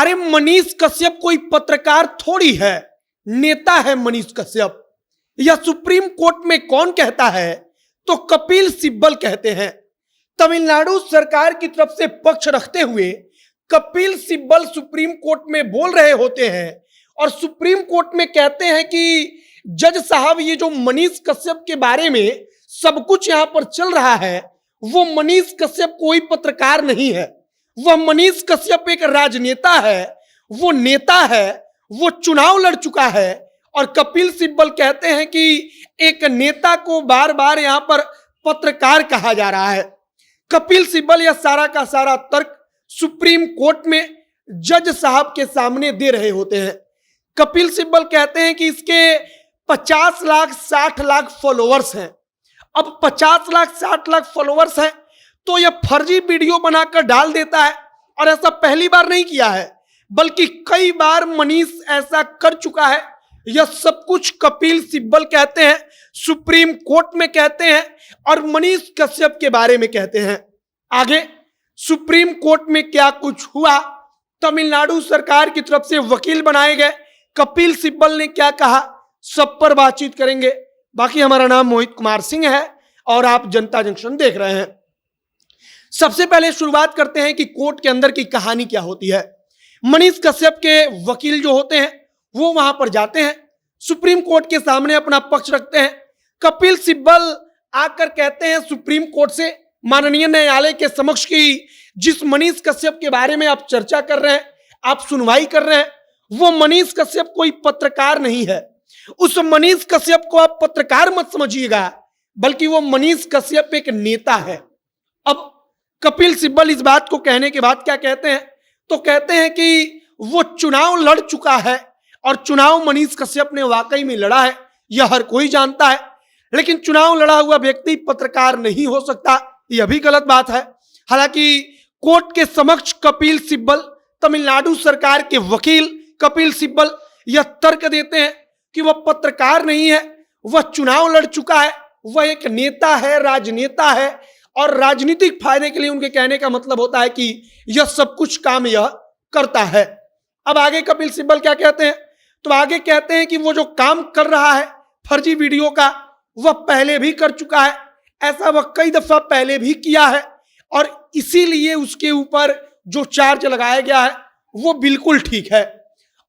अरे मनीष कश्यप कोई पत्रकार थोड़ी है, नेता है मनीष कश्यप। यह सुप्रीम कोर्ट में कौन कहता है? तो कपिल सिब्बल कहते हैं। तमिलनाडु सरकार की तरफ से पक्ष रखते हुए कपिल सिब्बल सुप्रीम कोर्ट में बोल रहे होते हैं और सुप्रीम कोर्ट में कहते हैं कि जज साहब, ये जो मनीष कश्यप के बारे में सब कुछ यहां पर चल रहा है, वो मनीष कश्यप कोई पत्रकार नहीं है। वह मनीष कश्यप एक राजनेता है, वो नेता है, वो चुनाव लड़ चुका है। और कपिल सिब्बल कहते हैं कि एक नेता को बार बार यहां पर पत्रकार कहा जा रहा है। कपिल सिब्बल यह सारा का सारा तर्क सुप्रीम कोर्ट में जज साहब के सामने दे रहे होते हैं। कपिल सिब्बल कहते हैं कि इसके 50 लाख 60 लाख फॉलोअर्स हैं। अब 50 लाख 60 लाख फॉलोअर्स हैं तो यह फर्जी वीडियो बनाकर डाल देता है। और ऐसा पहली बार नहीं किया है, बल्कि कई बार मनीष ऐसा कर चुका है। यह सब कुछ कपिल सिब्बल कहते हैं, सुप्रीम कोर्ट में कहते हैं और मनीष कश्यप के बारे में कहते हैं। आगे सुप्रीम कोर्ट में क्या कुछ हुआ, तमिलनाडु सरकार की तरफ से वकील बनाए गए, कपिल सिब्बल ने क्या कहा, सब पर बातचीत करेंगे। बाकी हमारा नाम मोहित कुमार सिंह है और आप जनता जंक्शन देख रहे हैं। सबसे पहले शुरुआत करते हैं कि कोर्ट के अंदर की कहानी क्या होती है। मनीष कश्यप के वकील जो होते हैं वो वहां पर जाते हैं, सुप्रीम कोर्ट के सामने अपना पक्ष रखते हैं। कपिल सिब्बल आकर कहते हैं सुप्रीम कोर्ट से, माननीय न्यायालय के समक्ष की जिस मनीष कश्यप के बारे में आप चर्चा कर रहे हैं, आप सुनवाई कर रहे हैं, वो मनीष कश्यप कोई पत्रकार नहीं है। उस मनीष कश्यप को आप पत्रकार मत समझिएगा, बल्कि वो मनीष कश्यप एक नेता है। अब कपिल सिब्बल इस बात को कहने के बाद क्या कहते हैं, तो कहते हैं कि वो चुनाव लड़ चुका है और चुनाव मनीष कश्यप ने वाकई में लड़ा है, यह हर कोई जानता है। लेकिन चुनाव लड़ा हुआ व्यक्ति पत्रकार नहीं हो सकता, यह भी गलत बात है। हालांकि कोर्ट के समक्ष कपिल सिब्बल, तमिलनाडु सरकार के वकील कपिल सिब्बल यह तर्क देते हैं कि वह पत्रकार नहीं है, वह चुनाव लड़ चुका है, वह एक नेता है, राजनेता है और राजनीतिक फायदे के लिए उनके कहने का मतलब होता है कि यह सब कुछ काम यह करता है। अब आगे कपिल सिब्बल क्या कहते हैं, तो आगे कहते हैं कि वो जो काम कर रहा है फर्जी वीडियो का, वह पहले भी कर चुका है, ऐसा वह कई दफा पहले भी किया है और इसीलिए उसके ऊपर जो चार्ज लगाया गया है वो बिल्कुल ठीक है।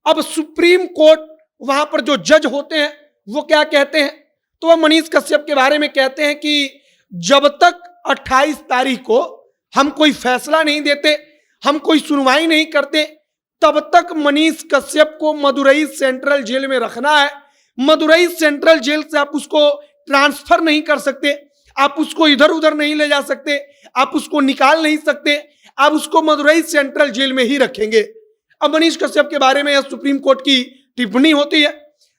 अब सुप्रीम कोर्ट वहां पर जो जज होते हैं वो क्या कहते हैं, तो वह मनीष कश्यप के बारे में कहते हैं कि जब तक 28 तारीख को हम कोई फैसला नहीं देते, हम कोई सुनवाई नहीं करते, तब तक मनीष कश्यप को मदुरई सेंट्रल जेल में रखना है। मदुरई सेंट्रल जेल से आप उसको ट्रांसफर नहीं कर सकते, आप उसको इधर उधर नहीं ले जा सकते, आप उसको निकाल नहीं सकते, आप उसको मदुरई सेंट्रल जेल में ही रखेंगे। अब मनीष कश्यप के बारे में यह सुप्रीम कोर्ट की टिप्पणी होती है।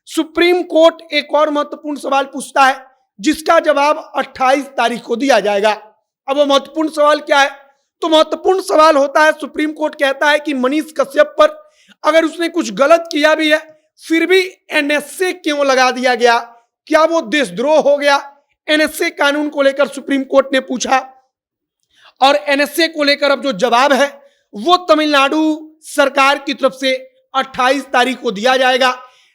सुप्रीम कोर्ट एक और महत्वपूर्ण सवाल पूछता है जिसका जवाब 28 तारीख को दिया जाएगा। अब वो महत्वपूर्ण सवाल क्या है, तो महत्वपूर्ण सवाल होता है, सुप्रीम कोर्ट कहता है कि मनीष कश्यप पर अगर उसने कुछ गलत किया भी है फिर भी एनएसए क्यों लगा दिया गया, क्या वो देशद्रोह हो गया? एनएसए कानून को लेकर सुप्रीम कोर्ट ने पूछा और एनएसए को लेकर अब जो जवाब है वो तमिलनाडु सरकार की तरफ से 28 तारीख को दिया जाएगा।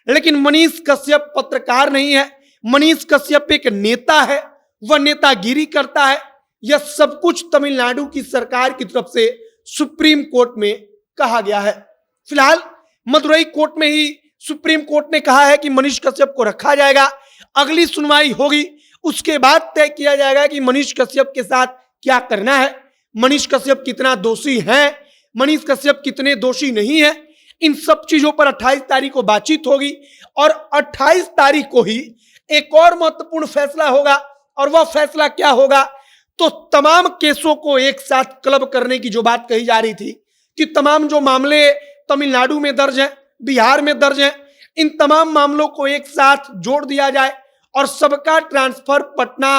लेकिन मनीष कश्यप पत्रकार नहीं है, मनीष कश्यप एक नेता है, वह नेतागिरी करता है। यह सब कुछ तमिलनाडु की सरकार की तरफ से सुप्रीम कोर्ट में कहा गया है। फिलहाल मदुरई कोर्ट में ही सुप्रीम कोर्ट ने कहा है कि मनीष कश्यप को रखा जाएगा, अगली सुनवाई होगी, उसके बाद तय किया जाएगा कि मनीष कश्यप के साथ क्या करना है, मनीष कश्यप कितना दोषी है, मनीष कश्यप कितने दोषी नहीं है। इन सब चीजों पर 28 तारीख को बातचीत होगी और 28 तारीख को ही एक और महत्वपूर्ण फैसला होगा। और वह फैसला क्या होगा, तो तमाम केसों को एक साथ क्लब करने की जो बात कही जा रही थी कि तमाम जो मामले तमिलनाडु में दर्ज हैं, बिहार में दर्ज हैं, इन तमाम मामलों को एक साथ जोड़ दिया जाए और सबका ट्रांसफर पटना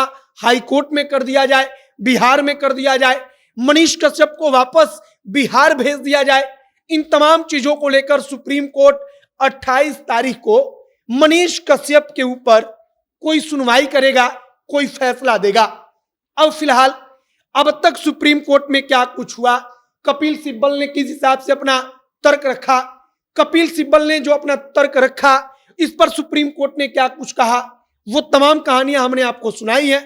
हाई कोर्ट में कर दिया जाए, बिहार में कर दिया जाए, मनीष कश्यप को वापस बिहार भेज दिया जाए। इन तमाम चीजों को लेकर सुप्रीम कोर्ट 28 तारीख को मनीष कश्यप के ऊपर कोई सुनवाई करेगा, कोई फैसला देगा। अब फिलहाल अब तक सुप्रीम कोर्ट में क्या कुछ हुआ, कपिल सिब्बल ने किस हिसाब से अपना तर्क रखा, कपिल सिब्बल ने जो अपना तर्क रखा, इस पर सुप्रीम कोर्ट ने क्या कुछ कहा, वो तमाम कहानियां हमने आपको सुनाई हैं।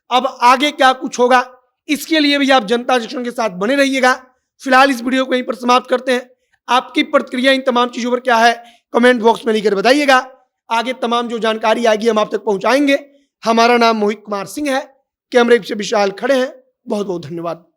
अब आगे क्या कुछ होगा, इसके लिए भी आप जनता जंक्शन के साथ बने रहिएगा। फिलहाल इस वीडियो को यहीं पर समाप्त करते हैं। आपकी प्रतिक्रिया इन तमाम चीजों पर क्या है, कमेंट बॉक्स में लिखकर बताइएगा। आगे तमाम जो जानकारी आएगी हम आप तक पहुंचाएंगे। हमारा नाम मोहित कुमार सिंह है। कैमरे से विशाल खड़े हैं। बहुत बहुत धन्यवाद।